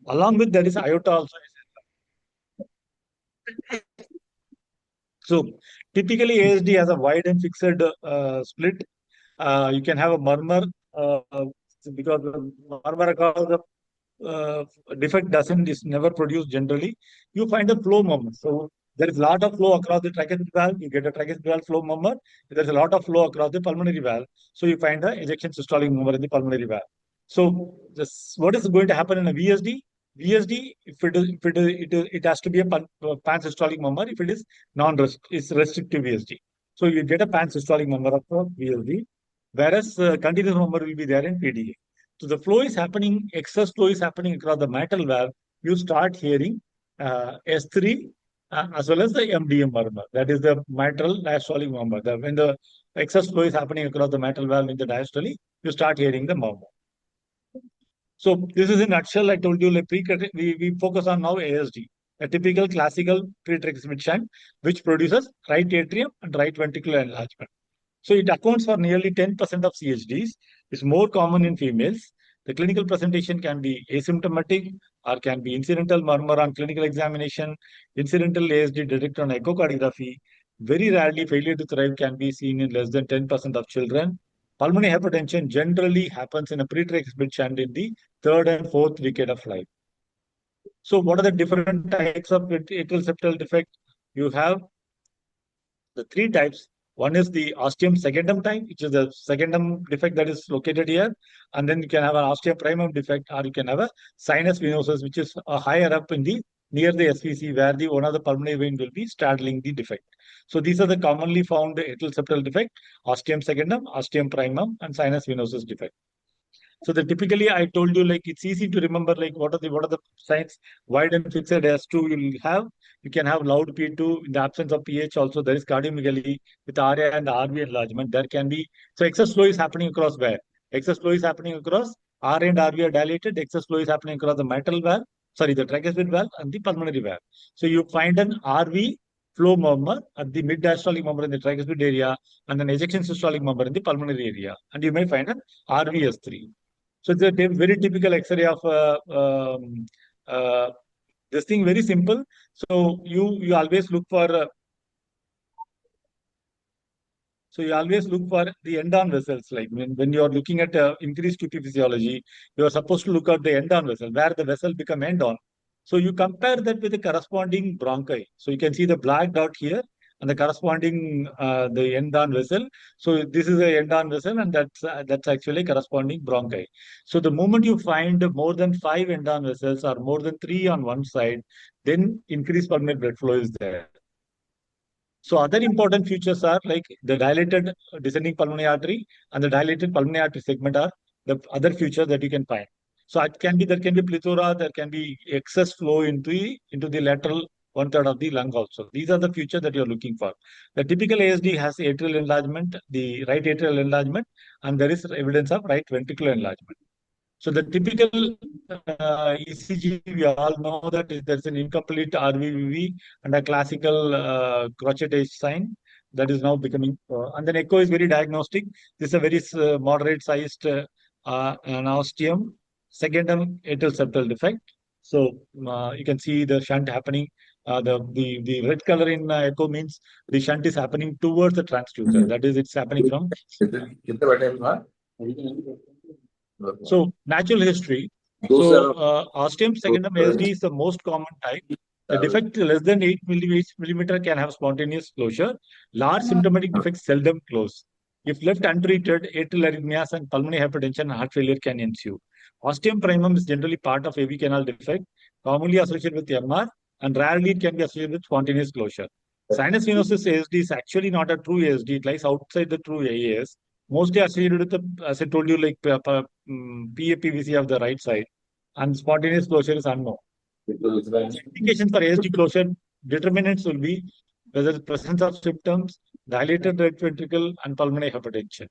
Along with that is iota also. So typically ASD has a wide and fixed split. You can have a murmur because the murmur cause the defect doesn't is never produced generally. You find a flow murmur. So there is a lot of flow across the tricuspid valve. You get a tricuspid valve flow murmur. There's a lot of flow across the pulmonary valve. So you find the ejection systolic murmur in the pulmonary valve. So this, what is going to happen in a VSD? VSD, it has to be a pansystolic murmur if it is non-rest, is restrictive VSD. So you get a pansystolic murmur of VSD, whereas continuous murmur will be there in PDA. So the flow is happening, excess flow is happening across the mitral valve. You start hearing S3 as well as the MDM murmur. That is the mitral diastolic murmur. When the excess flow is happening across the mitral valve in the diastole, you start hearing the murmur. So this is in nutshell. I told you like we focus on now ASD, a typical classical pretricuspid shunt, which produces right atrium and right ventricular enlargement. So it accounts for nearly 10% of CHDs. It's more common in females. The clinical presentation can be asymptomatic or can be incidental murmur on clinical examination, incidental ASD detected on echocardiography. Very rarely, failure to thrive can be seen in less than 10% of children. Pulmonary hypertension generally happens in a pretricuspid shunt in the third and fourth decade of life. So, what are the different types of atrial septal defect? You have the three types. One is the ostium secundum type, which is the secundum defect that is located here. And then you can have an ostium primum defect, or you can have a sinus venosus, which is higher up in the near the SVC, where the one of the pulmonary vein will be straddling the defect. So these are the commonly found atrial septal defect: ostium secundum, ostium primum, and sinus venosus defect. So the typically I told you like it's easy to remember like what are the signs. Wide and fixed S2 you'll have. You can have loud P2 in the absence of PH. Also there is cardiomegaly with RA and RV enlargement. There can be so excess flow is happening across where excess flow is happening across RA and RV are dilated. Excess flow is happening across the mitral valve. Sorry, the tricuspid valve and the pulmonary valve. So you find an RV flow murmur at the mid diastolic murmur in the tricuspid area and an ejection systolic murmur in the pulmonary area, and you may find an RVS3. So it's a very typical X-ray of uh, this thing. Very simple. So you always look for the end-on vessels. Like when you are looking at increased QP physiology, you are supposed to look at the end-on vessel where the vessel become end-on. So you compare that with the corresponding bronchi. So you can see the black dot here and the corresponding the end-on vessel. So this is a end-on vessel, and that's actually corresponding bronchi. So the moment you find more than 5 end-on vessels or more than 3 on one side, then increased pulmonary blood flow is there. So other important features are like the dilated descending pulmonary artery and the dilated pulmonary artery segment are the other features that you can find. So it can be there can be plethora, there can be excess flow into the lateral one third of the lung also. These are the features that you're looking for. The typical ASD has atrial enlargement, the right atrial enlargement, and there is evidence of right ventricular enlargement. So the typical ECG, we all know that there's an incomplete RVVV and a classical crotchet sign that is now becoming, and then echo is very diagnostic. This is a very moderate sized an ostium, secondum atrial septal defect. So you can see the shunt happening. The red color in echo means the shunt is happening towards the transducer. That is, it's happening from. So natural history. So ostium secundum ASD is the most common type. The defect less than 8 millimeter can have spontaneous closure. Large symptomatic defects seldom close. If left untreated, atrial arrhythmias and pulmonary hypertension and heart failure can ensue. Ostium primum is generally part of AV canal defect, commonly associated with MR, and rarely it can be associated with spontaneous closure. Sinus venosus ASD is actually not a true ASD. It lies outside the true AAS, mostly associated with the, as I told you, like PAPVC of the right side, and spontaneous closure is unknown. Indication for ASD closure determinants will be whether the presence of symptoms, dilated right ventricle, and pulmonary hypertension.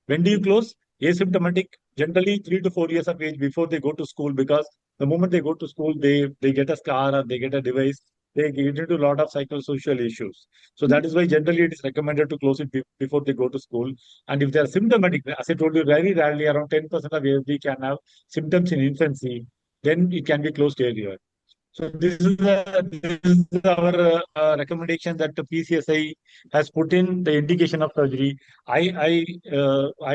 When do you close? Asymptomatic, generally 3 to 4 years of age before they go to school, because the moment they go to school, they get a scar or they get a device, they get into a lot of psychosocial issues. So that is why generally it is recommended to close it before they go to school. And if they are symptomatic, as I told you, very rarely around 10% of ASD can have symptoms in infancy. then it can be closed earlier. So this is our recommendation that the PCSI has put in the indication of surgery. I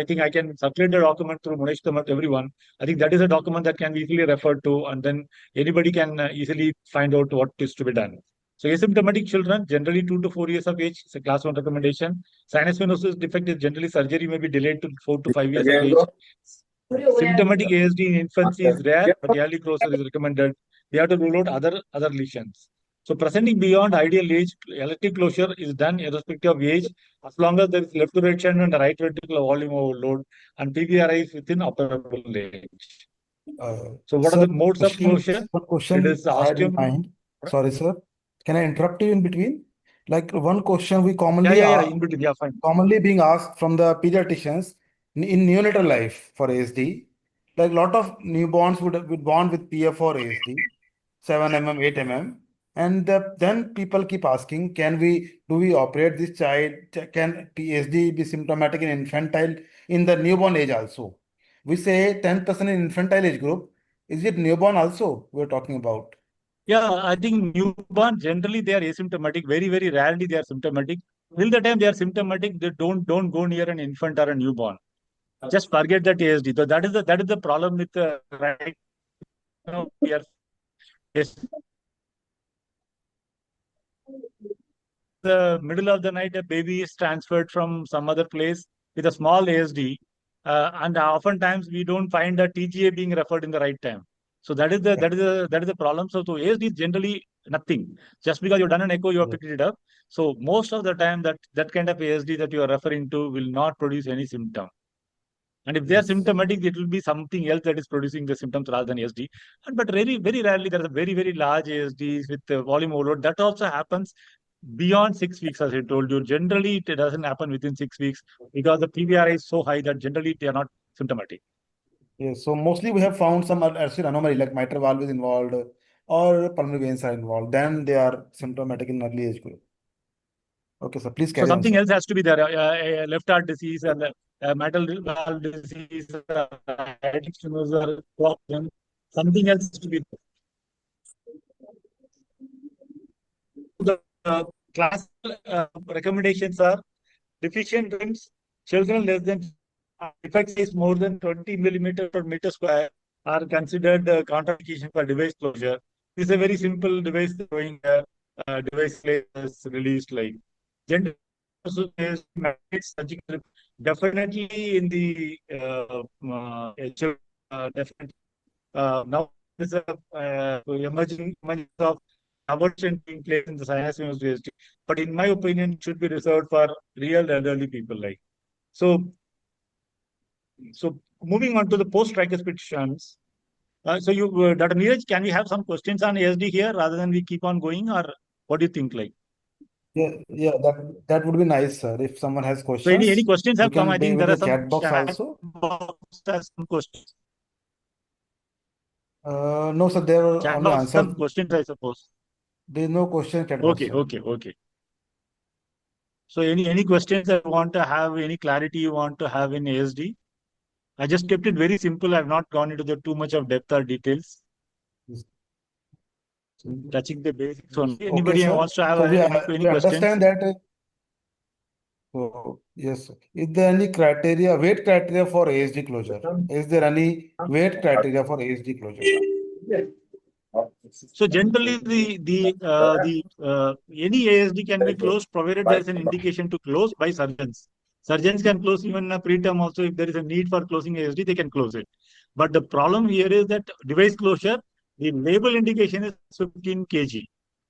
think I can circulate the document through Munesh Kamat to everyone. I think that is a document that can be easily referred to, and then anybody can easily find out what is to be done. So asymptomatic children, generally 2 to 4 years of age, it's a class 1 recommendation. Sinus venosus defect is generally surgery may be delayed to 4 to 5 years of age. Symptomatic ASD in infancy is rare, but early closure is recommended. We have to rule out other lesions. So presenting beyond ideal age, elective closure is done irrespective of age, as long as there is left ureteration and right ventricular volume overload, and PVRI is within operable age. So what are Sir, the modes of closure? one It question is I had in osteum. mind. Sorry, sir. Can I interrupt you in between? Like one question we Yeah. In between, yeah, fine. commonly being asked from the pediatricians in neonatal life for ASD, like a lot of newborns would born with PF or ASD, 7 mm, 8 mm, and then people keep asking, do we operate this child? Can PSD be symptomatic in infantile in the newborn age also? We say 10% in infantile age group. Is it newborn also we're talking about? Yeah, I think newborn generally they are asymptomatic. Very rarely they are symptomatic. Till the time they are symptomatic, they don't go near an infant or a newborn. Just forget that ASD. So that is the problem with right now we are facing. The middle of the night, a baby is transferred from some other place with a small ASD, and oftentimes we don't find the TGA being referred in the right time. So Yeah. that is the problem. So to ASD is generally nothing. Just because you've done an echo, you have Yeah. picked it up. So most of the time, that kind of ASD that you are referring to will not produce any symptom. And if they are Yes. symptomatic, it will be something else that is producing the symptoms rather than ASD. But very rarely there are very large ASDs with volume overload. That also happens beyond 6 weeks, as I told you. Generally, it doesn't happen within 6 weeks because the PVRI is so high that generally they are not symptomatic. Yes. So mostly we have found some acid anomaly like mitral valve is involved or pulmonary veins are involved. Then they are symptomatic in early age group. Okay, so please So carry on, something sir. else has to be there. Left heart disease and mitral valve disease, aortic stenosis, something else has to be there. The class recommendations are deficient rims, children less than effect size more than 20 millimeter per meter square are considered contraindication for device closure. This is a very simple device showing device is released like gender surgical definitely in the children, definitely now there's a emergence of abortion being placed in the sinus university. But in my opinion, it should be reserved for real elderly people. Like so, so moving on to the post-tricuspid shunts. Dr. Neeraj, can we have some questions on ASD here rather than we keep on going, or what do you think? Like, Yeah, that would be nice, sir. If someone has so any questions, questions we have come? can I be think with there are the some chat box chat also. box has some questions. No, sir, there were Chat only box answers. some questions, I suppose. There is no question in chat box, sir. Okay. So any questions that you want to have, any clarity you want to have in ASD? I just kept it very simple. I've not gone into the too much of depth or details. Yes. Touching the basics Yes. only. Okay, Anybody sir. wants to have So any we questions? understand that. So yes, sir. Is there any weight criteria for ASD closure? Is there any weight criteria for ASD closure? So generally, the any ASD can be closed provided there is an indication to close by surgeons. Surgeons can close even a preterm also if there is a need for closing ASD, they can close it. But the problem here is that device closure, the label indication is 15 kg.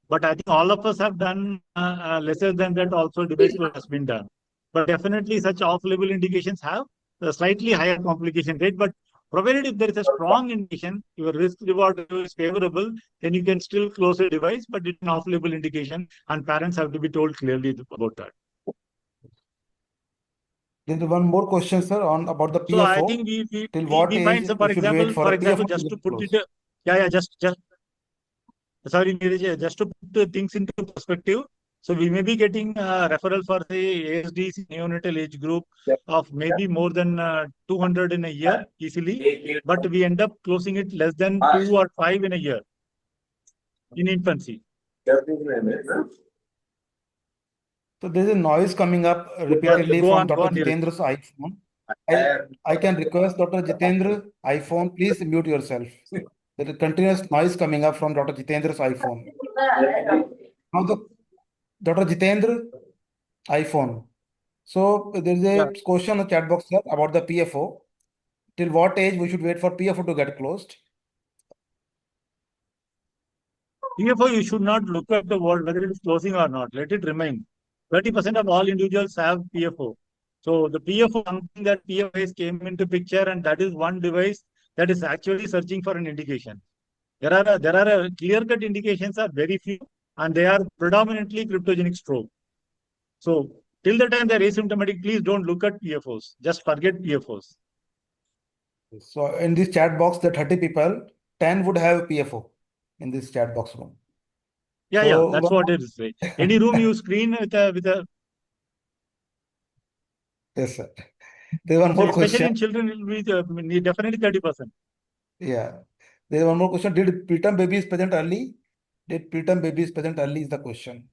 But I think all of us have done lesser than that also device closure has been done. But definitely such off-label indications have a slightly higher complication rate. But provided if there is a strong indication, your risk reward is favorable, then you can still close a device, but it's an off-label indication, and parents have to be told clearly about that. There is one more question, sir, on about the So I think PFO. Till what we find, so age we should wait for for a example, PFO to just get to put it, closed? just sorry, Neeraj, just to put the things into perspective. So we may be getting referral for the ASDs in neonatal age group of maybe more than 200 in a year easily, but we end up closing it less than 2 or 5 in a year in infancy. So there's a noise coming up Yeah, repeatedly go from on, Dr. Neeraj. Jitendra's iPhone. I can request Dr. Jitendra iPhone, please mute yourself. There is continuous noise coming up from Dr. Jitendra's iPhone. Now the Dr. Jitendra iPhone. So there's Yeah. a question on the chat box, sir, about the PFO. Till what age we should wait for PFO to get closed? PFO, you should not look at the world whether it is closing or not. Let it remain. 30% of all individuals have PFO. So the PFO, something that PFOs came into picture, and that is one device that is actually searching for an indication. There are clear-cut indications are very few, and they are predominantly cryptogenic stroke. So till the time they're asymptomatic, please don't look at PFOs. Just forget PFOs. So in this chat box, the 30 people, 10 would have PFO in this chat box room. Yeah, yeah, So that's what it is. Any room you screen with a yes, sir. There's one so more especially question. in children, it will be definitely 30%. Yeah. There's one more question. Did preterm babies present early? Did preterm babies present early is the question.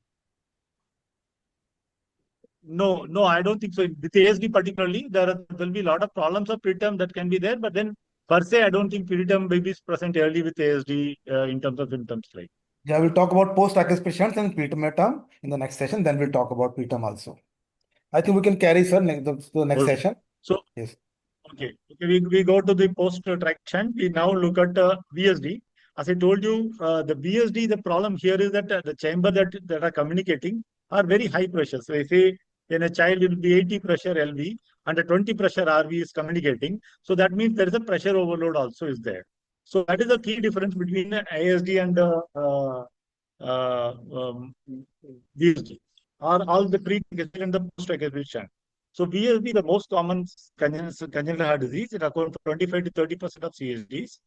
No, no, I don't think so. With ASD particularly, will be a lot of problems of preterm that can be there, but then per se, I don't think preterm babies present early with ASD in terms of symptoms. Like, Yeah, we'll talk about post-acute patients and preterm in the next session. Then we'll talk about preterm also. I think we can carry, sir, to the next okay. session. So Yes. okay, we go to the post traction. We now look at VSD. As I told you, the VSD, the problem here is that the chamber that are communicating are very high pressure. So, I say in a child, it will be 80 pressure LV and a 20 pressure RV is communicating. So, that means there is a pressure overload also is there. So, that is the key difference between ASD and VSD, or all the pre-acute and the post-acute. So VSD, the most common congenital heart disease, it accounts for 25 to 30% of CHDs.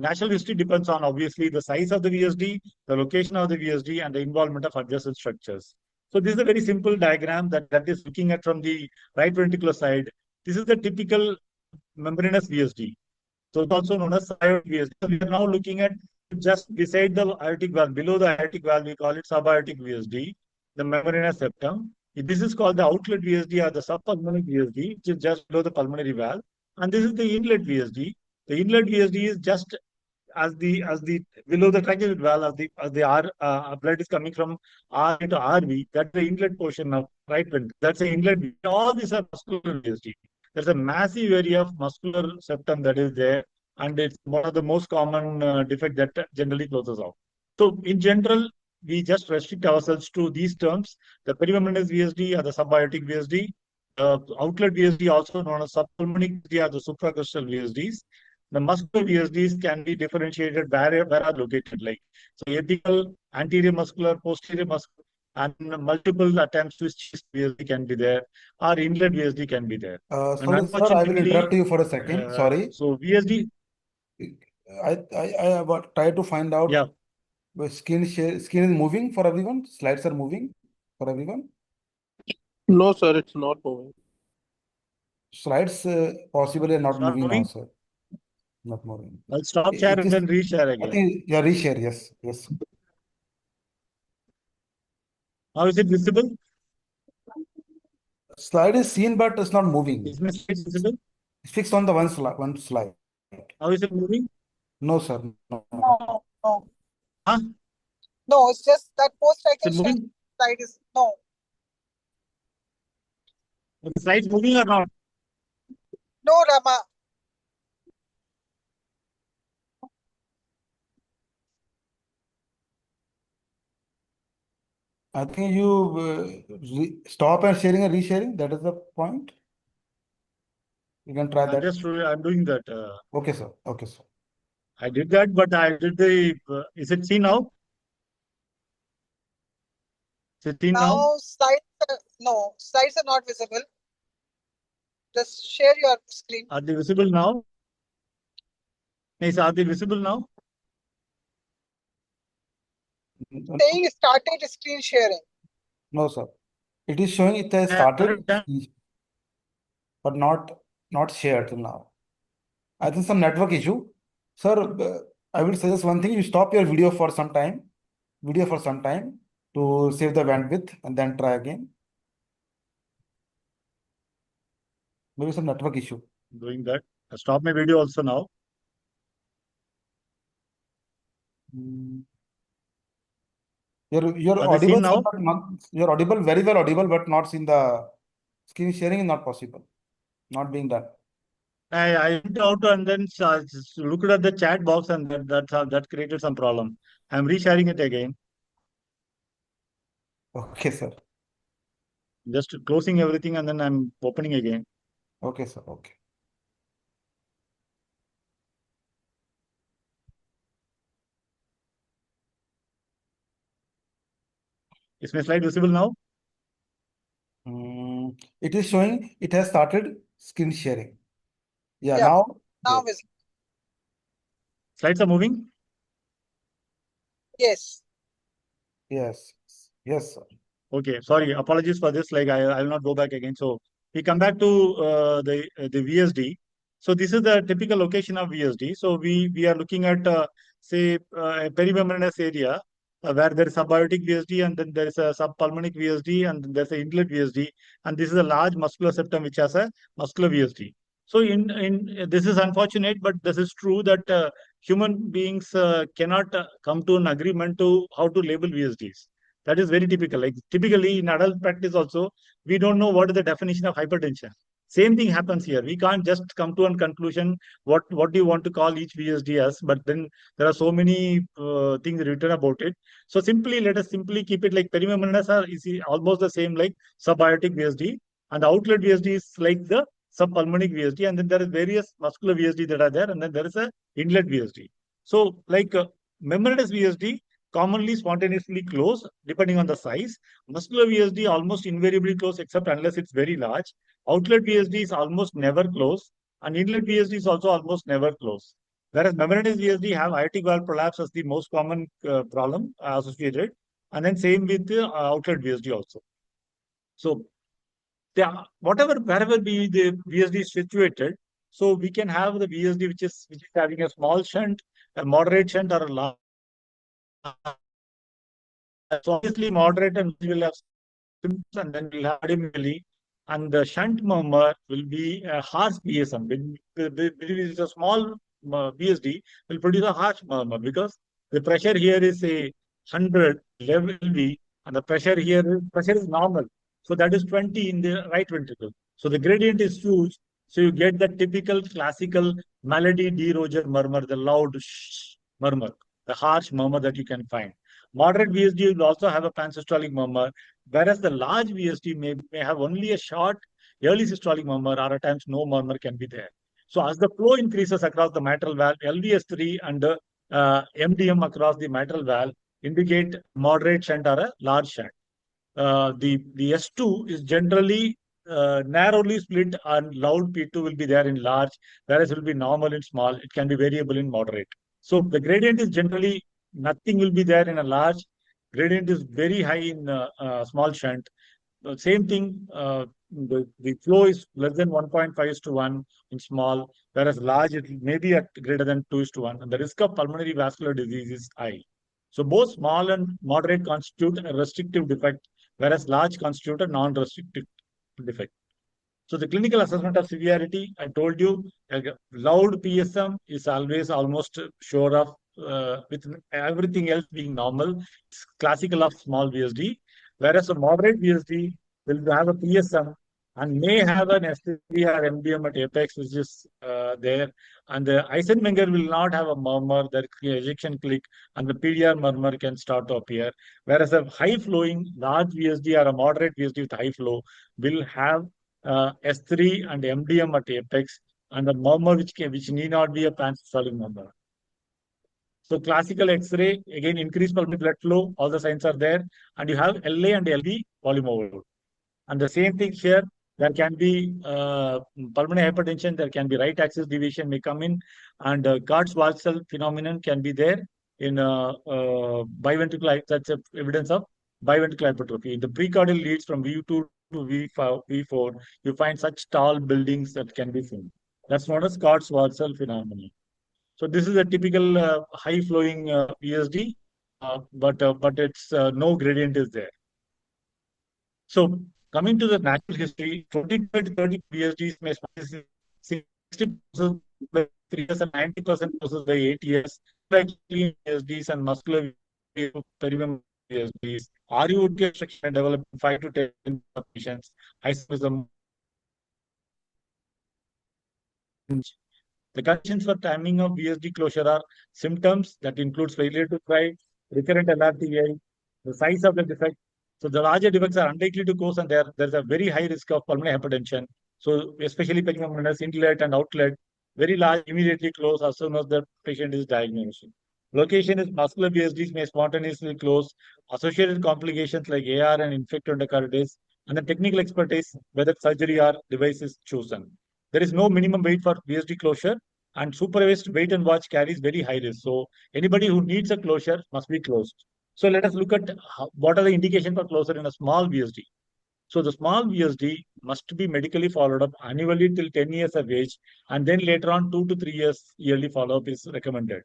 National history depends on obviously the size of the VSD, the location of the VSD, and the involvement of adjacent structures. So this is a very simple diagram that is looking at from the right ventricular side. This is the typical membranous VSD. So it's also known as aortic VSD. So we are now looking at just beside the aortic valve, below the aortic valve, we call it subaortic VSD, the membranous septum. This is called the outlet VSD or the subpulmonary VSD, which is just below the pulmonary valve. And this is the inlet VSD. The inlet VSD is just as the below the tracheal valve, as the R blood is coming from R into RV, that's the inlet portion of right ventricle. That's the inlet. All these are muscular VSD. There's a massive area of muscular septum that is there, and it's one of the most common defect that generally closes off. So in general, we just restrict ourselves to these terms: the perimembranous VSD or the subaortic VSD, outlet VSD, also known as subpulmonary VSD or the supracrustal VSDs. The muscular VSDs can be differentiated where are located, like so apical, anterior muscular, posterior muscular, and multiple attempts to schist VSD can be there, or inlet VSD can be there. And Sorry, sir, I will unfortunately, interrupt you for a second. Sorry. so VSD, I try to find out yeah, screen is moving for everyone. Slides are moving for everyone. No, sir, it's not moving. Slides possibly are not start moving now, moving. sir. Not moving. I'll stop share It and is, then reshare I again. think, yeah, reshare. Yes, yes. How is it visible? Slide is seen, but it's not moving. Is my slide visible? It's fixed on the one slide. How is it moving? No, sir. No. No, no, Huh? no, it's just that Is it post-acute moving? slide is no. The slide's moving or not? No, Rama. I think you stop and sharing and resharing. That is the point. You can try that. I'm doing that. Okay, sir. Okay, sir. I did that, but I did the. Is it seen now? Is it seen now? Now slides are not visible. Just share your screen. Are they visible now? Yes, are they visible now? Saying started screen sharing. No, sir. It is showing it has started, Done. but not shared till now. I think some network issue. Sir, I will suggest one thing. You stop your video for some time to save the bandwidth and then try again. Maybe some network issue. Doing that. I stop my video also now. Mm. You're Are they seen audible, sir, now? but you're audible, very well audible, but not seen the screen sharing is not possible, not being done. I went out and then looked at the chat box, and that created some problem. I'm resharing it again. Okay, sir. Just closing everything and then I'm opening again. Okay, sir. Okay. Is my slide visible now? It is showing it has started screen sharing. Yeah, Yeah, now now yes, visible. Slides are moving? Yes. yes, yes, sir. Okay, sorry, apologies for this. Like I will not go back again. So we come back to the VSD. So this is the typical location of VSD. So we are looking at say a perimembranous area where there is subaortic VSD, and then there is a subpulmonic VSD, and then there's a inlet VSD, and this is a large muscular septum which has a muscular VSD. So in this is unfortunate, but this is true that human beings cannot come to an agreement to how to label VSDs. That is very typical. Like typically in adult practice also, we don't know what is the definition of hypertension. Same thing happens here. We can't just come to a conclusion what do you want to call each VSD as, but then there are so many things written about it. So simply let us simply keep it like perimembranous is almost the same like subaortic VSD, and the outlet VSD is like the subpulmonic VSD, and then there is various muscular VSD that are there, and then there is a inlet VSD. So like membranous VSD commonly spontaneously close depending on the size. Muscular VSD almost invariably close except unless it's very large. Outlet VSD is almost never close, and inlet VSD is also almost never close. Whereas membranous VSD have aortic valve prolapse as the most common problem associated, and then same with the outlet VSD also. So whatever wherever be the VSD is situated, so we can have the VSD which is having a small shunt, a moderate shunt, or a large. So obviously, moderate and will have symptoms, and then we'll have cardiomyopathy, and the shunt murmur will be a harsh PSM. When it is a small VSD, will produce a harsh murmur because the pressure here is a 100 level V, and the pressure is normal. So that is 20 in the right ventricle. So the gradient is huge. So you get the typical classical Melody D. Roger murmur, the loud murmur, the harsh murmur that you can find. Moderate VSD will also have a pansystolic murmur, whereas the large VSD may have only a short early systolic murmur, or at times no murmur can be there. So as the flow increases across the mitral valve, LVS3 and MDM across the mitral valve indicate moderate shunt or a large shunt. The S2 is generally narrowly split, and loud P2 will be there in large, whereas it will be normal in small. It can be variable in moderate. So the gradient is generally nothing will be there in a large. Gradient is very high in small shunt. Same thing, the flow is less than 1.5 is to 1 in small, whereas large it may be at greater than 2 is to 1. And the risk of pulmonary vascular disease is high. So both small and moderate constitute a restrictive defect, whereas large constitute a non-restrictive defect. So the clinical assessment of severity, I told you, loud PSM is always almost sure of, with everything else being normal. It's classical of small VSD, whereas a moderate VSD will have a PSM and may have an S3 or MDM at apex, which is there. And the Eisenmenger will not have a murmur, the ejection click, and the PDR murmur can start to appear. Whereas a high flowing large VSD or a moderate VSD with high flow will have S3 and MDM at apex, and the murmur which need not be a pansystolic murmur. So classical X-ray, again, increased pulmonary blood flow, all the signs are there, and you have LA and LV volume overload. And the same thing here, there can be pulmonary hypertension, there can be right axis deviation may come in, and Cardiology phenomenon can be there in biventricular, that's evidence of biventricular hypertrophy. The precordial leads from V2 to V4, you find such tall buildings that can be seen. That's known as Scott-Schwarzschild phenomenon. So this is a typical high flowing VSD, but it's no gradient is there. So coming to the natural history, 25 to 30 VSDs may 60% by 3 years and 90% processed by 8 years. Like clean VSDs and muscular perimeter VSDs. RUT obstruction developed in 5 to 10 patients. Isomism. The conditions for timing of VSD closure are symptoms that includes failure to thrive, recurrent LRTI, the size of the defect. So the larger defects are unlikely to cause, and there's a very high risk of pulmonary hypertension. So especially perinephritis, inlet and outlet, very large, immediately close as soon as the patient is diagnosed. Location is muscular VSDs may spontaneously close, associated complications like AR and infected endocarditis, and the technical expertise whether surgery or device is chosen. There is no minimum weight for VSD closure, and supervised wait and watch carries very high risk. So anybody who needs a closure must be closed. So let us look at what are the indications for closure in a small VSD. So the small VSD must be medically followed up annually till 10 years of age, and then later on 2 to 3 years yearly follow-up is recommended.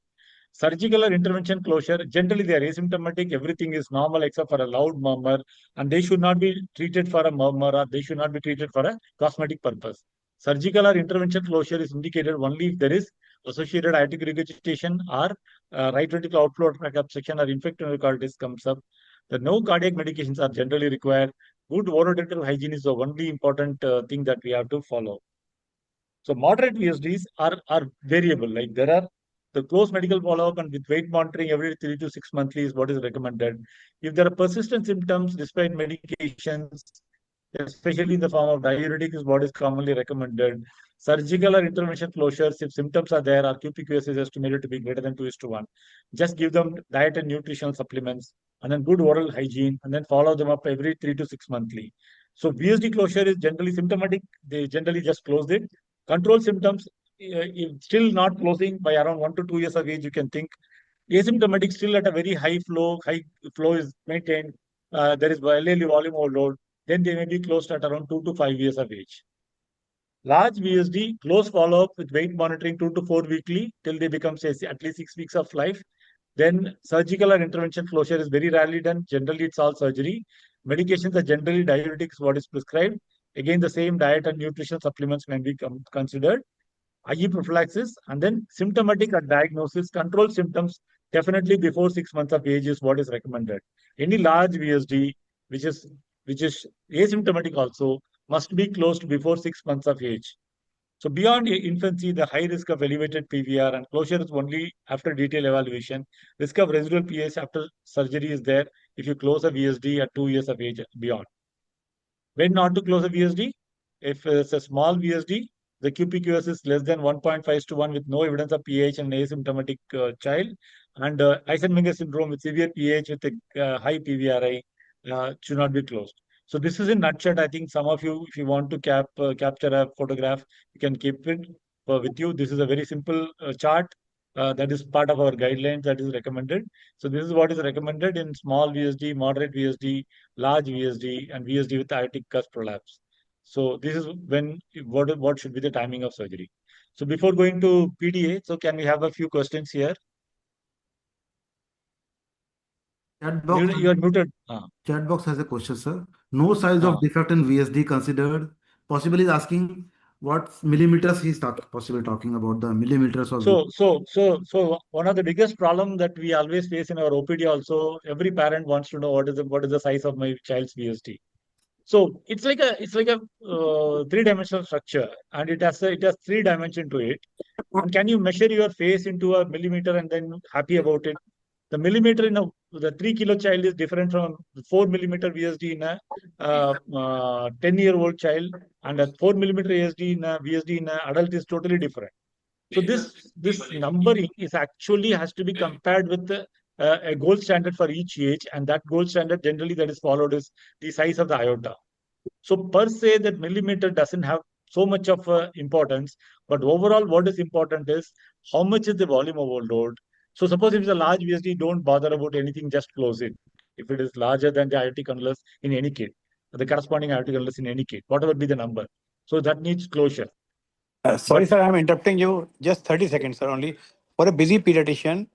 Surgical or intervention closure, generally they are asymptomatic, everything is normal except for a loud murmur, and they should not be treated for a murmur or they should not be treated for a cosmetic purpose. Surgical or intervention closure is indicated only if there is associated aortic regurgitation or right ventricular outflow tract obstruction or infected endocarditis comes up. The no cardiac medications are generally required. Good orodental hygiene is the only important thing that we have to follow. So moderate VSDs are variable. Like there are the close medical follow-up and with weight monitoring every 3 to 6 monthly is what is recommended. If there are persistent symptoms despite medications, especially in the form of diuretic is what is commonly recommended. Surgical or intervention closures, if symptoms are there, or QPQS is estimated to be greater than 2:1. Just give them diet and nutritional supplements, and then good oral hygiene, and then follow them up every 3 to 6 monthly. So VSD closure is generally symptomatic. They generally just close it. Control symptoms, if still not closing by around 1 to 2 years of age, you can think. Asymptomatic still at a very high flow is maintained. There is LLE volume overload. Then they may be closed at around 2 to 5 years of age. Large VSD, close follow-up with weight monitoring 2 to 4 weekly till they become, say, at least 6 weeks of life. Then surgical or intervention closure is very rarely done. Generally, it's all surgery. Medications are generally diuretics, what is prescribed. Again, the same diet and nutrition supplements may be considered. IE prophylaxis, and then symptomatic at diagnosis, control symptoms definitely before 6 months of age is what is recommended. Any large VSD, which is asymptomatic also, must be closed before 6 months of age. So beyond infancy, the high risk of elevated PVR and closure is only after detailed evaluation. Risk of residual PH after surgery is there if you close a VSD at 2 years of age beyond. When not to close a VSD? If it's a small VSD, the QPQS is less than 1.5:1 with no evidence of PH and asymptomatic child, and Eisenmenger syndrome with severe PH with a high PVRI should not be closed. So this is in nutshell. I think some of you, if you want to capture a photograph, you can keep it with you. This is a very simple chart that is part of our guidelines that is recommended. So this is what is recommended in small VSD, moderate VSD, large VSD, and VSD with aortic cusp prolapse. So this is what should be the timing of surgery. So before going to PDA, so can we have a few questions here? Chat box, You are muted. chat box has a question, sir. No size of Ah. defect in VSD considered. Possibly is asking what millimeters he's possibly talking about the millimeters of VSD. So one of the biggest problem that we always face in our OPD also, every parent wants to know what is the size of my child's VSD. So it's like a three-dimensional structure, and it has 3 dimensions to it. And can you measure your face into a millimeter and then happy about it? The millimeter in the 3 kilo child is different from 4 millimeter VSD in a 10-year-old child, and a 4 millimeter VSD in an adult is totally different. So this numbering is actually has to be compared with a gold standard for each age, and that gold standard generally that is followed is the size of the aorta. So per se, that millimeter doesn't have so much of importance, but overall, what is important is how much is the volume overload. So suppose if it's a large VSD, don't bother about anything, just close it. if it is larger than the aortic annulus in any kid, the corresponding aortic annulus in any kid, whatever be the number. So that needs closure. Sorry, But sir, I'm interrupting you. Just 30 seconds, sir, only. For a busy pediatrician,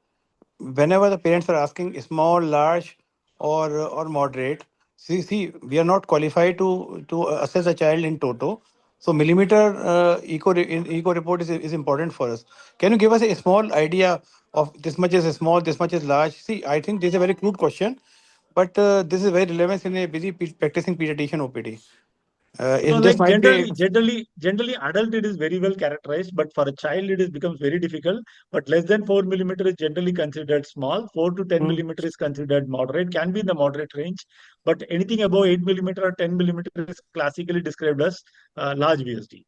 whenever the parents are asking small, large, or moderate, see, we are not qualified to assess a child in toto. So millimeter echo report is important for us. Can you give us a small idea of this much is small, this much is large? See, I think this is a very crude question, but this is very relevant in a busy practicing pediatrician OPD. no, This like might be. generally, adult it is very well characterized, but for a child it is becomes very difficult. But less than 4 millimeter is generally considered small. 4 to 10 millimeter is considered moderate. Can be in the moderate range, but anything above 8 millimeter or 10 millimeter is classically described as large VSD.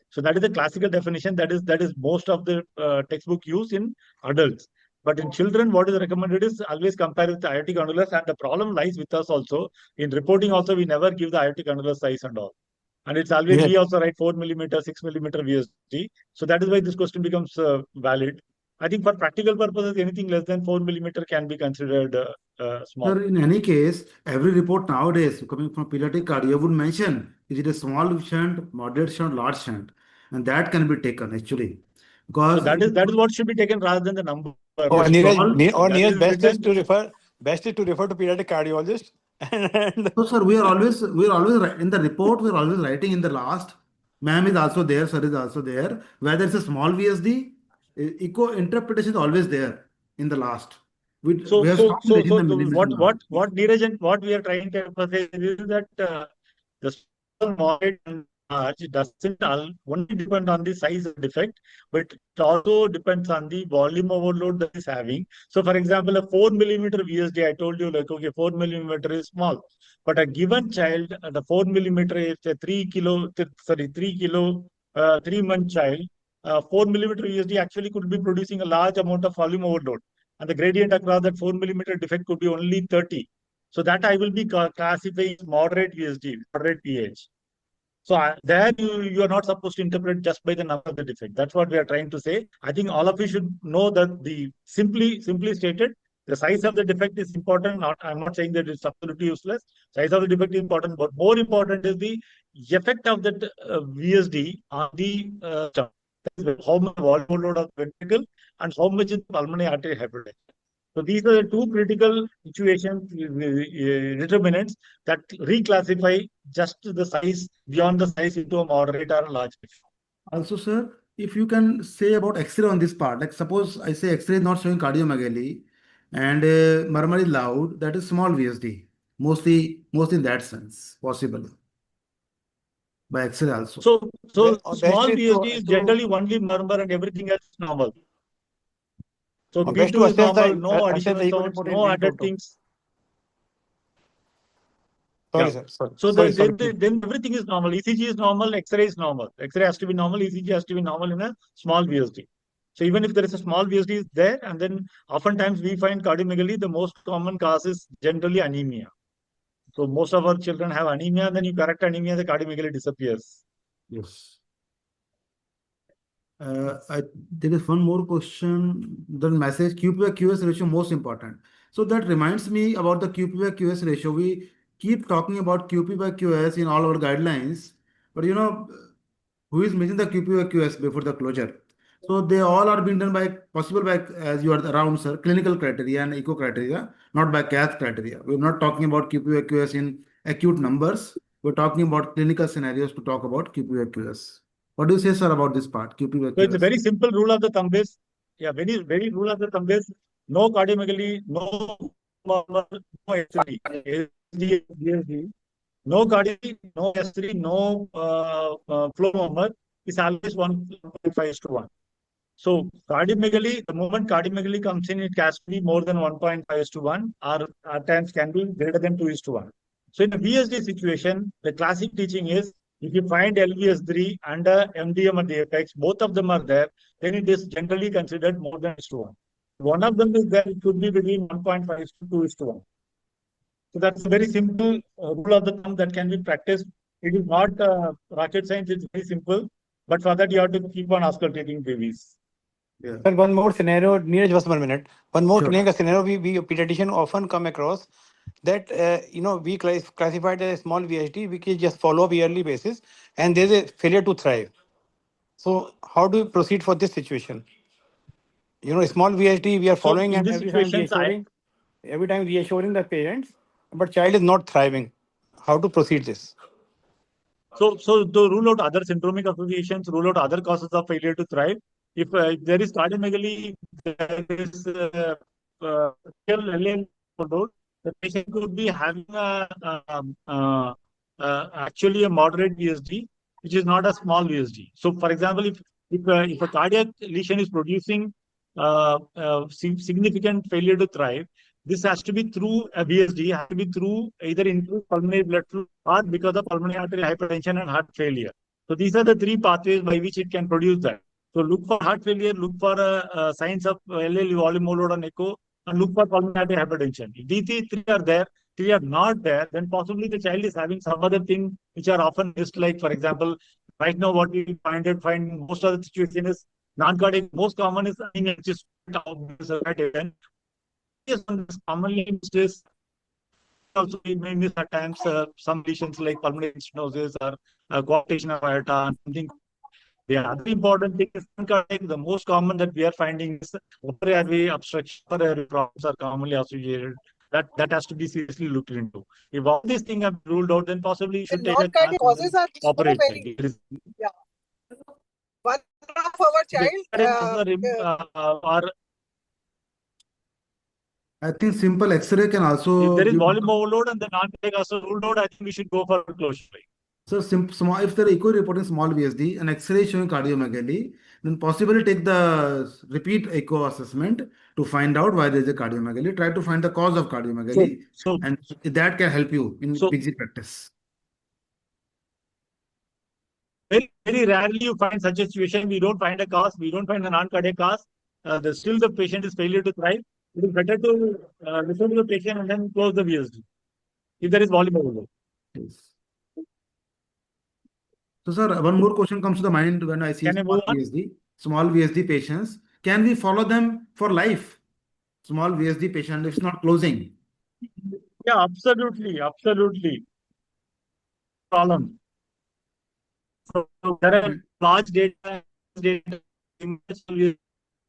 So that is the classical definition. That is most of the textbook use in adults. But in children, what is recommended is always compare with the aortic annulus, and the problem lies with us also. In reporting also, we never give the aortic annulus size and all. And it's always Yeah. we also write 4 millimeter, 6 millimeter VSD. So that is why this question becomes valid. I think for practical purposes, anything less than 4 millimeter can be considered small. Sir, in any case, every report nowadays coming from pediatric cardio would mention is it a small shunt, moderate shunt, large shunt, and that can be taken actually So because that is what should be taken rather than the number. Oh, a Neeraj, small. So that Neeraj, is written. best is to refer to pediatric cardiologist. And So, sir, in the report we are always writing in the last. Ma'am is also there, sir is also there. Whether it's a small VSD, echo interpretation is always there in the last. We So, have so, stopped so, taking so the the, millimeter now. what Neeraj and what we are trying to emphasize is that the small, moderate, and large doesn't only depend on the size of defect, but it also depends on the volume overload that is having. So, for example, a 4 millimeter VSD, I told you like okay, 4 millimeter is small, but a given child, the 4 millimeter is a 3 kilo, 3 kilo, 3 month child. 4 millimeter VSD actually could be producing a large amount of volume overload, and the gradient across that 4 millimeter defect could be only 30. So that I will be classifying as moderate VSD, moderate pH. So there you are not supposed to interpret just by the number of the defect. That's what we are trying to say. I think all of you should know that the simply stated, the size of the defect is important. I'm not saying that it's absolutely useless. Size of the defect is important, but more important is the effect of that VSD on the stomach. That is how much volume load of the ventricle and how much is pulmonary artery hypertension. So these are the two critical situations, determinants that reclassify just the size beyond the size into a moderate or a large defect. Also, sir, if you can say about X-ray on this part, like suppose I say X-ray is not showing cardiomegaly and murmur is loud, that is small VSD. Mostly in that sense, possible by X-ray also. So best small is VSD is to generally only murmur and everything else is normal. So best to P2 is normal, no assess additional the echo sounds, report no in added toto. things. Sorry, Yeah. sir. Sorry, So sorry, sorry. Please. then everything is normal. ECG is normal, X-ray is normal. X-ray has to be normal, ECG has to be normal in a small VSD. So even if there is a small VSD is there, and then oftentimes we find cardiomegaly, the most common cause is generally anemia. So most of our children have anemia, then you correct anemia, the cardiomegaly disappears. Yes. There is one more question. The message QP by QS ratio most important. So that reminds me about the QP by QS ratio. We keep talking about QP by QS in all our guidelines, but who is missing the QP by QS before the closure? So they all are being done by possible by as you are around, sir, clinical criteria and eco criteria, not by cath criteria. We're not talking about QP by QS in acute numbers. We're talking about clinical scenarios to talk about QP by QS. What do you say, sir, about this part, QP by So it's a QS? very simple rule of the thumb is, yeah, very rule of the thumb is no cardiomegaly, no murmur, no S3, ASD, BSD, no cardiac, no S3, no flow murmur is always 1.5:1. So cardiomegaly, the moment cardiomegaly comes in, it has to be more than 1.5:1, or at times can be greater than 2:1. So in a VSD situation, the classic teaching is if you find LVS3 and MDM at the apex, both of them are there, then it is generally considered more than 1:1. One of them is there, it could be between 1.5 to 2:1. So that's a very simple rule of the thumb that can be practiced. It is not rocket science, it's very simple. But for that, you have to keep on auscultating babies. Yeah, Sir, one more scenario. Neeraj, just 1 minute. One more sure. clinical scenario we pediatrician often come across. that we classified as a small VHD, which is just follow up yearly basis, and there's a failure to thrive. So how do you proceed for this situation? Small VHD we are So following in and this situation, every time reassuring the parents, but child is not thriving. How to proceed this? So to rule out other syndromic associations, rule out other causes of failure to thrive. If there is cardiomegaly, there is real LL node, the patient could be having actually a moderate VSD, which is not a small VSD. So, for example, if a cardiac lesion is producing significant failure to thrive, this has to be through a VSD, has to be through either increased pulmonary blood flow or because of pulmonary artery hypertension and heart failure. So these are the three pathways by which it can produce that. So look for heart failure, look for signs of LL volume overload on echo, and look for pulmonary artery hypertension. If these three are there, three are not there, then possibly the child is having some other thing which are often missed. Like for example, right now what we find most of the situation is non-cardiac. Most common is anemia, which is event. Yes, commonly missed is also we may miss at times some lesions like pulmonary stenosis or coarctation of aorta and something. The other important thing is the most common that we are finding is upper airway obstruction, upper airway problems are commonly associated. That has to be seriously looked into. If all these things are ruled out, then possibly you The should take a chance non-cardiac and causes then are so operate. many. Yeah. One of our child, I think simple X-ray can if also there is give. volume overload and the non-cardiac also ruled out, I think we should go for closure. So small, if they're echo reporting small VSD and X-ray showing cardiomegaly, then possibly take the repeat echo assessment to find out why there is a cardiomegaly. Try to find the cause of So, cardiomegaly, so, and that can help you in so PG practice. very, very rarely you find such a situation. We don't find a cause. We don't find a non-cardiac cause. Still the patient is failure to thrive. It is better to listen to the patient and then close the VSD if there is volume overload. Yes. So, sir, one more question comes to the mind when I see Can I small move on? VSD, small VSD patients. Can we follow them for life? Small VSD patient, if it's not closing. Yeah, absolutely, absolutely. Problem. So there are large data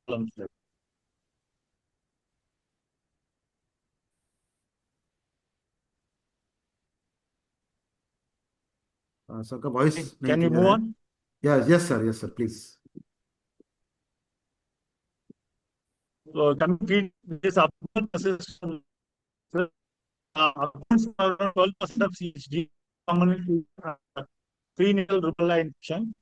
problems. Sir, का voice नहीं Can we clear move है. on? Yes, sir, please. Coming this abdominal persistent, 12% of CHD, commonly prenatal rubella infection.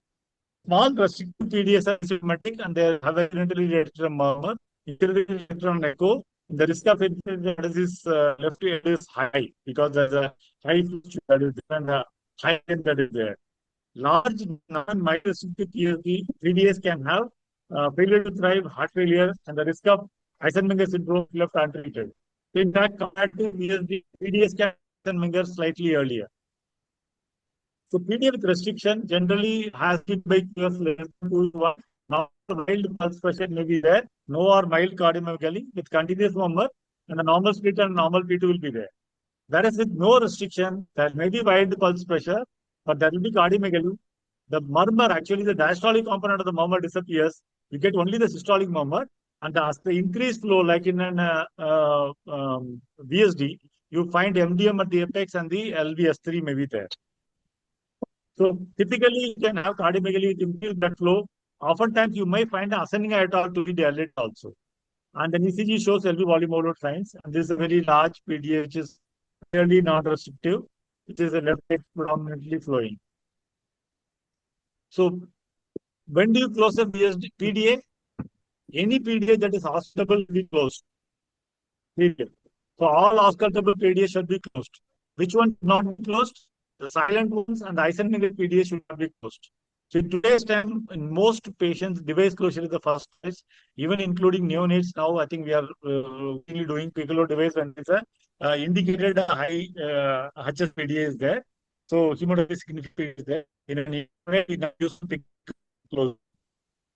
Small restrictive PDS are symptomatic and they have a clinically related murmur. If on echo, the risk of disease left end is high because there's a high fluctuation that is there and a high end that is there. Large non-microcytic PDS can have failure to thrive, heart failure, and the risk of Eisenmenger syndrome left untreated. So in fact, compared to VSD, PDS can Eisenmenger slightly earlier. So PD with restriction generally has been by QS less than 2:1. Now, mild pulse pressure may be there, no or mild cardiomegaly with continuous murmur, and a normal split and normal P2 will be there. Whereas with no restriction, there may be mild pulse pressure, but there will be cardiomegaly. The murmur, actually, the diastolic component of the murmur disappears. You get only the systolic murmur, and as the increased flow, like in an VSD, you find MDM at the apex and the LVS3 may be there. So typically, you can have cardiomegaly with increased blood flow. Oftentimes, you may find an ascending aorta to be dilated also. And then ECG shows LV volume overload signs. And this is a very large PDA, which is clearly non-restrictive, which is a left side predominantly flowing. So when do you close a PDA? Any PDA that is hospitable will be closed. Period. So all auscultable PDA should be closed. Which one should not be closed? The silent ones and the Eisenmenger PDA should not be closed. So in today's time, in most patients, device closure is the first choice, even including neonates. Now, I think we are doing Piccolo device when it's a indicated high HS PDA is there. So hemodynamic significance is there. In a neonate, we now use close.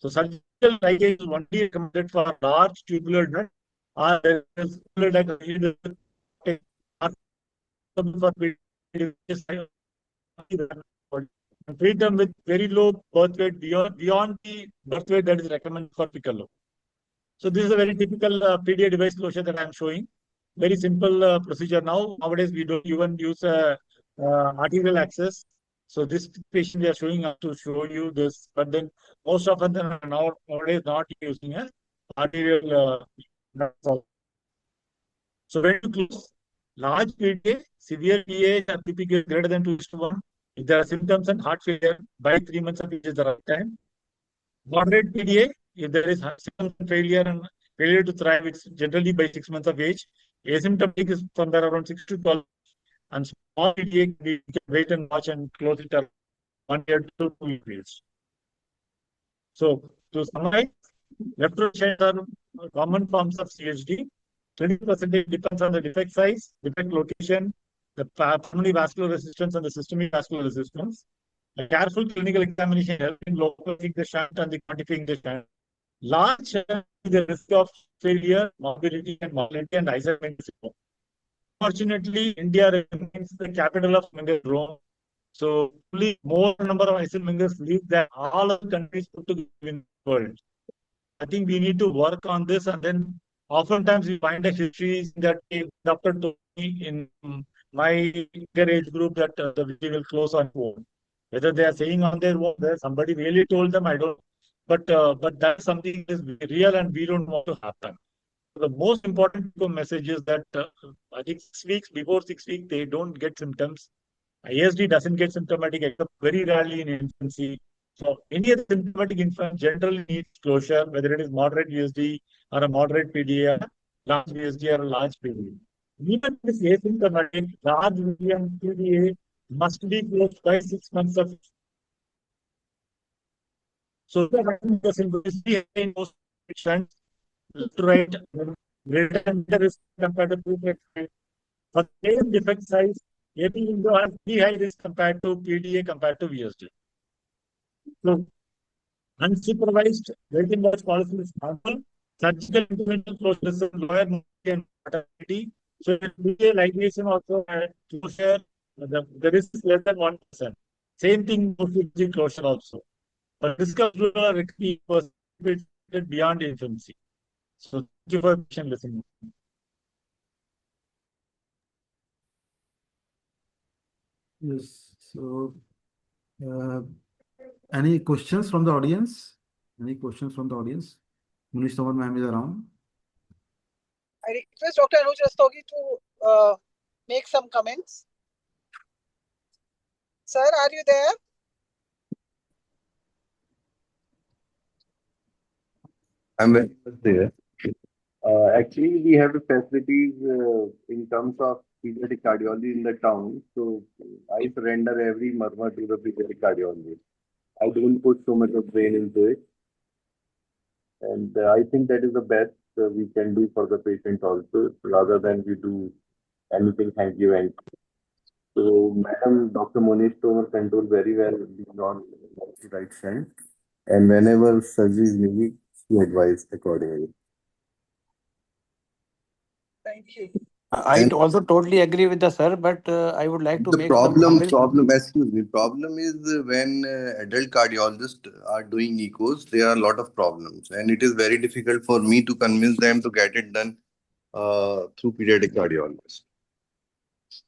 So surgical ligase is only recommended for large tubular duct or for pediatrics and treat them with very low birth weight beyond the birth weight that is recommended for Piccolo. So this is a very typical PDA device closure that I'm showing. Very simple procedure now. Nowadays, we don't even use arterial access. So this patient we are showing up to show you this, but then most often than nowadays not using a arterial. So when to close large PDA, severe PA are typically greater than 2:1. If there are symptoms and heart failure, by 3 months of age is the right time. Moderate PDA, if there is symptoms and failure to thrive, it's generally by 6 months of age. Asymptomatic is somewhere around 6 to 12. And small PDA, we can wait and watch and close it at 1 year to 2 years. So to summarize, left rotations are common forms of CHD. 20% depends on the defect size, defect location, the pulmonary vascular resistance, and the systemic vascular resistance. A careful clinical examination helps in localizing the shunt and the quantifying the shunt. Large shunt is the risk of failure, morbidity, and mortality, and Alzheimer's. Fortunately, India remains the capital of Rome. So, only more number of Islamic live than all other countries put together in the world. I think we need to work on this, and then oftentimes we find a history that a doctor told me in my age group that the video will close on phone. Whether they are saying on their own, there somebody really told them, I don't. But that's something that is real, and we don't want to happen. The most important message is that I think 6 weeks before 6 weeks they don't get symptoms. ASD doesn't get symptomatic except very rarely in infancy. So any other symptomatic infant generally needs closure, whether it is moderate USD or a moderate PDA, large USD or a large PDA. Even if it's asymptomatic, large PDA must be closed by 6 months of. So the simplicity in most patients, left to right, greater than the risk compared to for the same defect size, AP window has very high risk compared to PDA compared to VSD. So unsupervised waiting watch policy is harmful. Surgical intervention closure is lower mortality and mortality. So PDA ligation also closure, the risk is less than 1%. Same thing with closure also. But risk of is beyond infancy. So thank you for listening. Yes. So, any questions from the audience? Any questions from the audience? Munish Tawar ma'am is around. I request Dr. Anuj Rastogi to make some comments. Sir, are you there? I'm very much there. Actually, we have facilities in terms of pediatric cardiology in the town. So I surrender every murmur to the pediatric cardiologist. I don't put so much of brain into it. And I think that is the best we can do for the patient also, rather than we do anything hanky wanky. So, Madam Dr. Monish Tomer control very well on the right side. And whenever surgery is needed, she advise accordingly. Thank you. I And also totally agree with the sir, but I would like to the make some humble. excuse me, problem is when adult cardiologists are doing ecos, there are a lot of problems, and it is very difficult for me to convince them to get it done through pediatric cardiologist.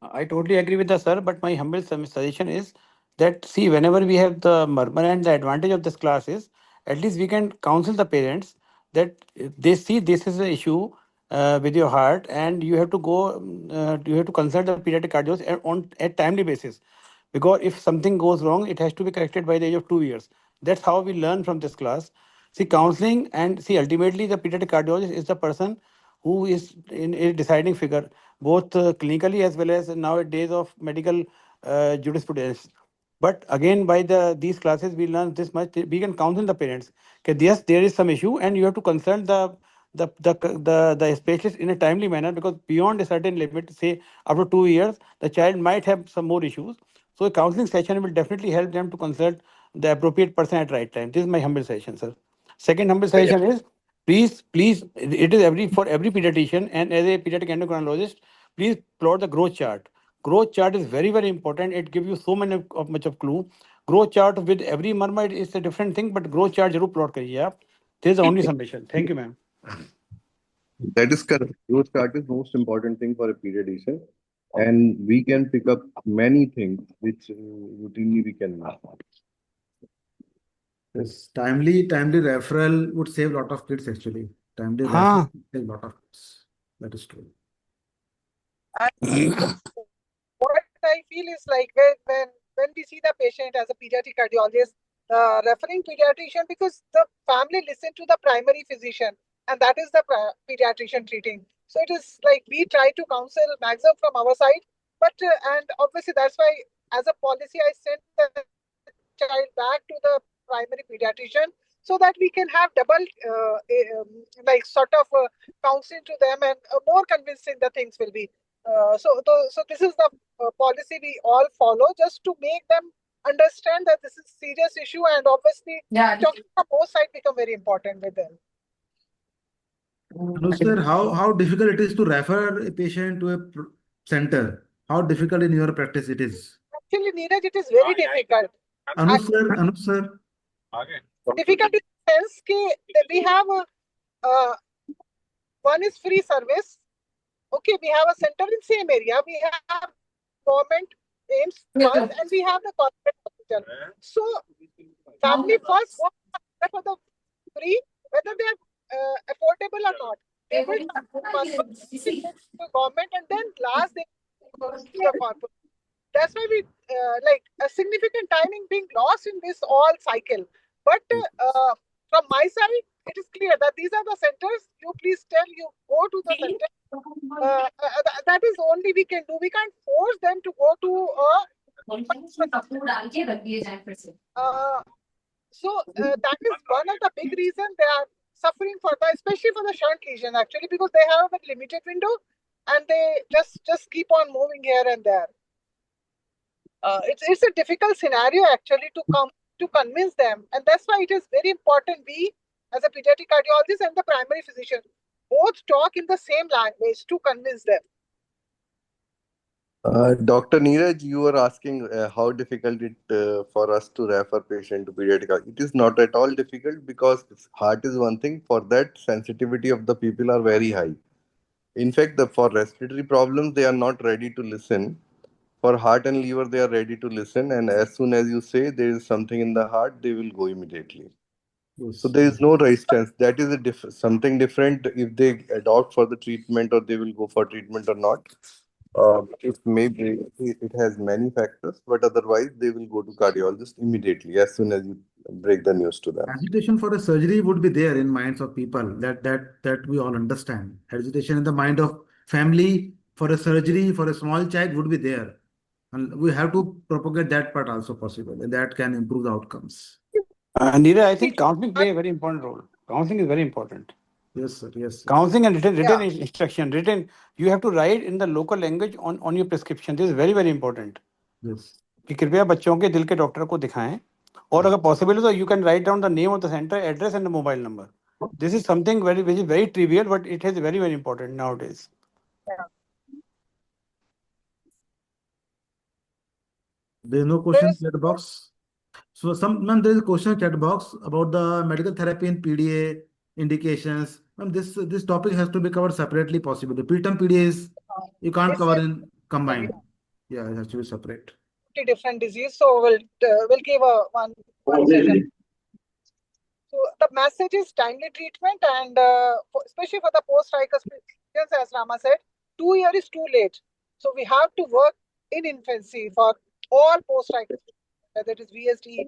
I totally agree with the sir, but my humble suggestion is that see, whenever we have the murmur, and the advantage of this class is at least we can counsel the parents that they see this is an issue with your heart, and you have to go, you have to consult the pediatric cardiologist on a timely basis, because if something goes wrong, it has to be corrected by the age of 2 years. That's how we learn from this class. See, counseling, and see, ultimately the pediatric cardiologist is the person who is in a deciding figure, both clinically as well as nowadays of medical jurisprudence. But again, by these classes, we learn this much. We can counsel the parents. Okay, yes, there is some issue, and you have to consult the specialist in a timely manner, because beyond a certain limit, say after 2 years, the child might have some more issues. So a counseling session will definitely help them to consult the appropriate person at right time. This is my humble suggestion, sir. Second humble suggestion is, please, it is for every pediatrician, and as a pediatric endocrinologist, please plot the growth chart. growth chart is very, very important. It gives you so much of clue. Growth chart with every murmur is a different thing, but growth chart जरूर plot करिए आप. This is the only summation. Thank you, ma'am. That is correct. Growth chart is most important thing for a pediatrician, and we can pick up many things which routinely we can know. Yes, timely referral would save a lot of kids actually. Timely referral हाँ. would save a lot of kids. That is true. And what I feel is like when we see the patient as a pediatric cardiologist, referring pediatrician, because the family listen to the primary physician, and that is the pediatrician treating. So it is like we try to counsel maximum from our side, but and obviously that's why as a policy I send the child back to the primary pediatrician so that we can have double like sort of counseling to them, and more convincing the things will be. So this is the policy we all follow, just to make them understand that this is serious issue, and obviously talking from both sides become very important with them. Anuj sir, how difficult it is to refer a patient to a center? How difficult in your practice it is? Actually, Neeraj, it is very difficult. Anuj sir. Difficult in the sense that we have one is free service. Okay, we have a center in same area. We have government aims first, and we have the corporate hospital. So family first go for the free, whether they are affordable or not. They will first to government, and then last they go to the corporate. That's why we like a significant timing being lost in this all cycle. But from my side, it is clear that these are the centers. You please tell you go to the center. That is only we can do. We can't force them to go to so that is one of the big reasons they are suffering for the, especially for the shunt lesion actually, because they have a limited window and they just keep on moving here and there. It's a difficult scenario actually to convince them, and that's why it is very important we as a pediatric cardiologist and the primary physician both talk in the same language to convince them. Dr. Neeraj, you were asking how difficult it for us to refer patient to pediatric. It is not at all difficult because heart is one thing. For that, sensitivity of the people are very high. In fact, for respiratory problems, they are not ready to listen. For heart and liver, they are ready to listen. And as soon as you say there is something in the heart, they will go immediately. Yes. So there is no resistance. That is something different if they adopt for the treatment or they will go for treatment or not. It has many factors, but otherwise they will go to cardiologist immediately as soon as you break the news to them. Hesitation for a surgery would be there in minds of people. That we all understand. Hesitation in the mind of family for a surgery for a small child would be there, and we have to propagate that part also possible, and that can improve the outcomes. Neeraj, I think counseling play a very important role. Counseling is very important. Yes, sir. Yes, sir. Counseling and written instruction. Written, you have to write in the local language on your prescription. This is very, very important. Yes. कि कृपया बच्चों के दिल के doctor को दिखाएं, और अगर पॉसिबल हो तो you can write down the name of the center, address and the mobile number. This is something which is very trivial, but it is very, very important nowadays. Yeah. There is no question in chat box. So there is a question in chat box about the medical therapy in PDA indications. This topic has to be covered separately possible. The preterm PDA is you can't cover in combined. Yeah, it has to be separate. Different disease, so we'll give one session. So the message is timely treatment, and especially for the post-tricuspid lesions, as Rama said, 2 years is too late. So we have to work in infancy for all post-tricuspid, whether it is VSD,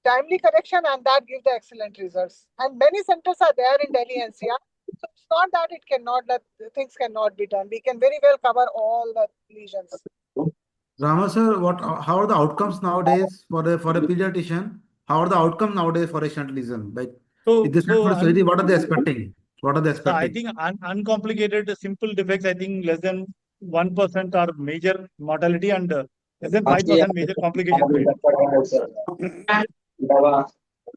timely correction, and that gives the excellent results. And many centers are there in Delhi NCR. So it's not that things cannot be done. We can very well cover all the lesions. Rama sir, how are the outcomes nowadays for a pediatrician? How are the outcomes nowadays for a shunt lesion? Like if this is for surgery, what are they expecting? What are they expecting? I think uncomplicated, simple defects, I think less than 1% are major mortality and less than 5% major complication rate.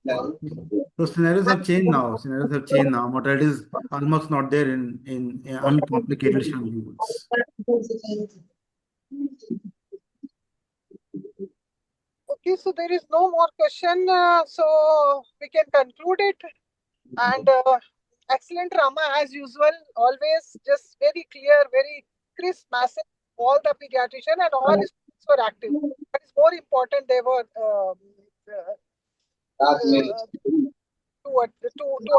So scenarios have changed now. Scenarios have changed now. Mortality is almost not there in uncomplicated schedules. Okay, so there is no more question. So we can conclude it. And excellent Rama, as usual, always just very clear, very crisp message. All the pediatrician and all students were active. But it's more important they were to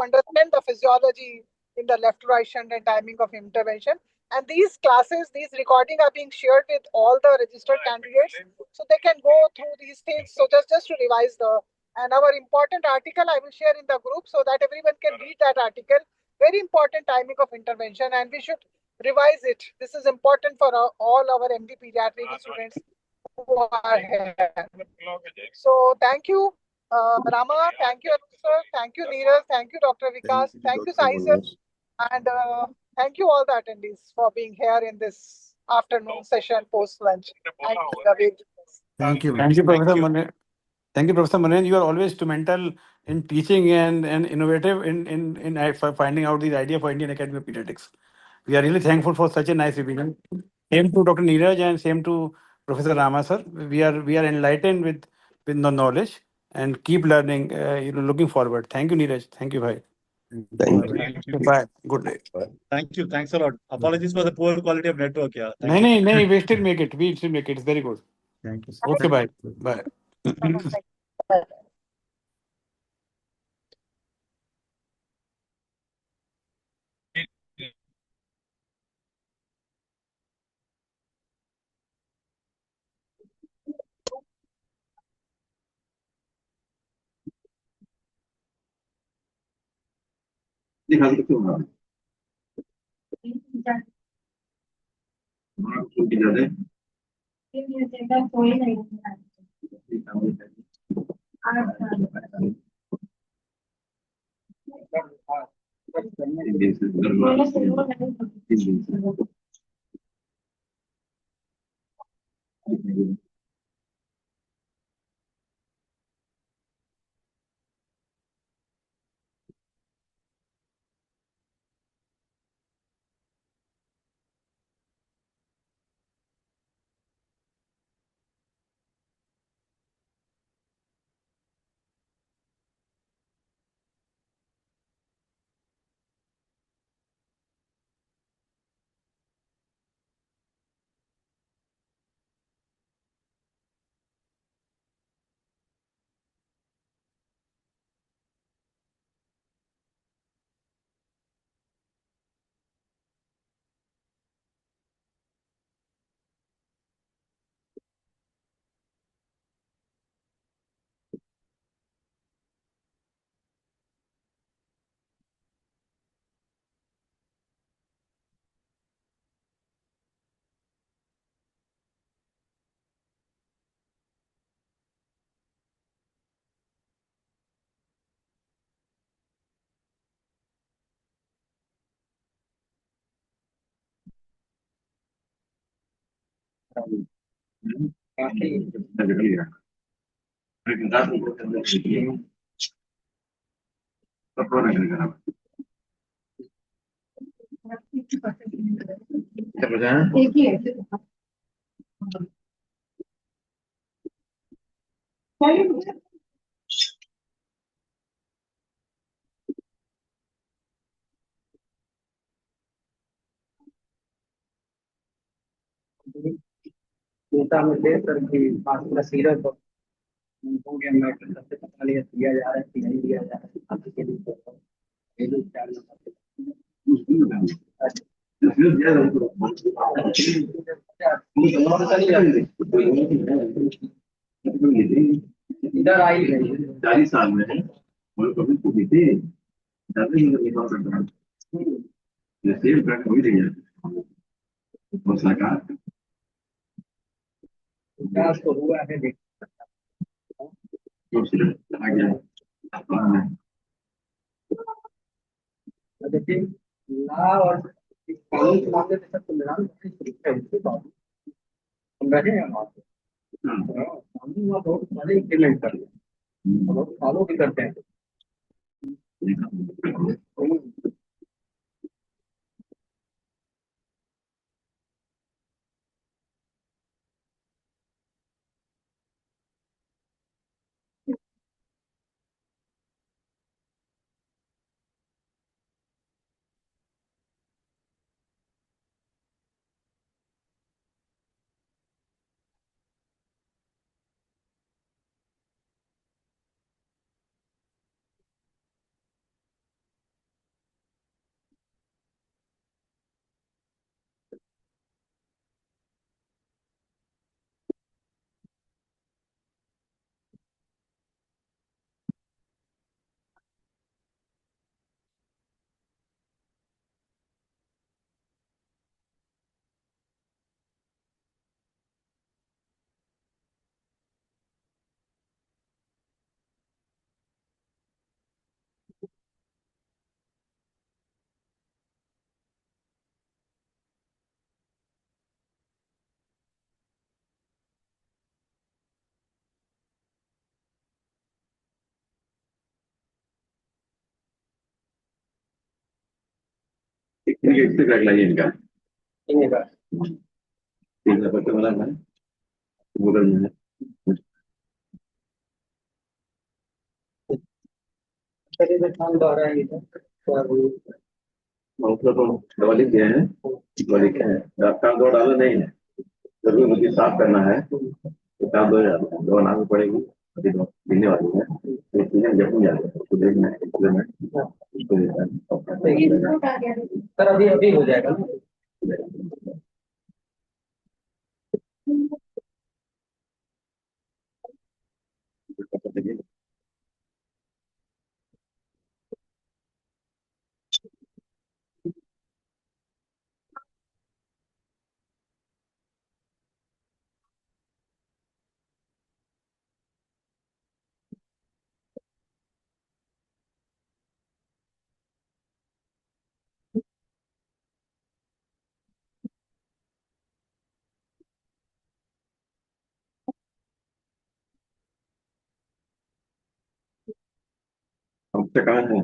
understand the physiology in the left right shunt and timing of intervention. And these classes, these recording are being shared with all the registered candidates, so they can go through these things. So just to revise and our important article I will share in the group so that everyone can read that article. Very important timing of intervention, and we should revise it. This is important for all our MD pediatric students who are here. So thank you, Rama. Thank you, Anuj sir. Thank you, Neeraj. Thank you, Dr. Vikas. Thank you, Sai sir. And thank you all the attendees for being here in this afternoon session post lunch. Thank you, David. Thank you. Thank you, Professor you. Mane. Thank you, Professor Mane. You are always instrumental in teaching and innovative in finding out these ideas for Indian Academy of Pediatrics. We are really thankful for such a nice revision. Same to Dr. Neeraj and same to Professor Rama sir. We are enlightened with the knowledge and keep learning. Looking forward. Thank you, Neeraj. Thank you, bhai. Thank you. Thank you. Bye. Good day. Thank you. Thanks a lot. Apologies for the poor quality of network. Yeah. Thank No, you. no, no. We still make it. We still make it. It's very good. Thank you. Okay, bye. Bye. नेता में लेकर के फासला सीरत हो गया matter सबसे पता लिया दिया जा रहा है कि नहीं दिया जा रहा है अभी के लिए ये लोग क्या इधर आई है 40 साल में है और कभी तो बीते ज्यादा नहीं निकाल सकता जैसे ब्रांड हो ही नहीं है और सरकार विकास तो हुआ है देखिए ला और कानून के मामले में सब संविधान हम रहे हैं वहाँ पे कानून वहाँ बहुत पहले इम्प्लीमेंट कर लिया फॉलो भी करते हैं। इससे कर लाइए इनका इनका तीन बच्चे वाला है गूगल में मतलब तो दवा लिख दिए हैं दवा लिखे हैं काम दवा डाला नहीं है जरूर मुझे साफ करना है तो काम दवा लानी पड़ेगी अभी दवा देने वाली है तो चीजें जब जाएगा उसको देखना है उसको देखना है सर अभी अभी हो जाएगा हमसे कहाँ है